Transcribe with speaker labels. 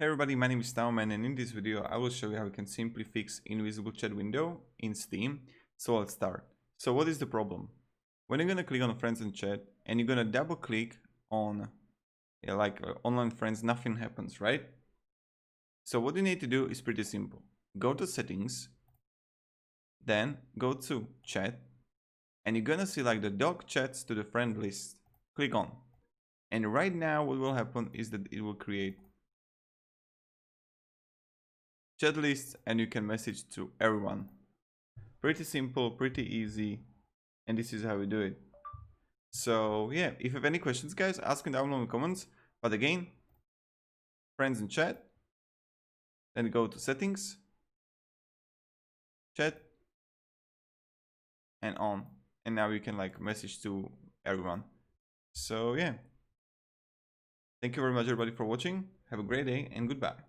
Speaker 1: Hey everybody, my name is TaoMan, and in this video I will show you how we can simply fix invisible chat window in Steam. So let's start. So what is the problem? When you're gonna click on friends and chat and you're gonna double click on online friends, nothing happens, right? So what you need to do is pretty simple. Go to settings, then go to chat, and you're gonna see like the dock chats to the friend list. Click on. And right now what will happen is that it will create chat lists and you can message to everyone. Pretty simple, pretty easy, and this is how we do it. So yeah, if you have any questions guys, ask them down in the comments. But again, friends and chat, then go to settings, chat, and on, and now you can like message to everyone. So yeah, thank you very much everybody for watching. Have a great day and goodbye.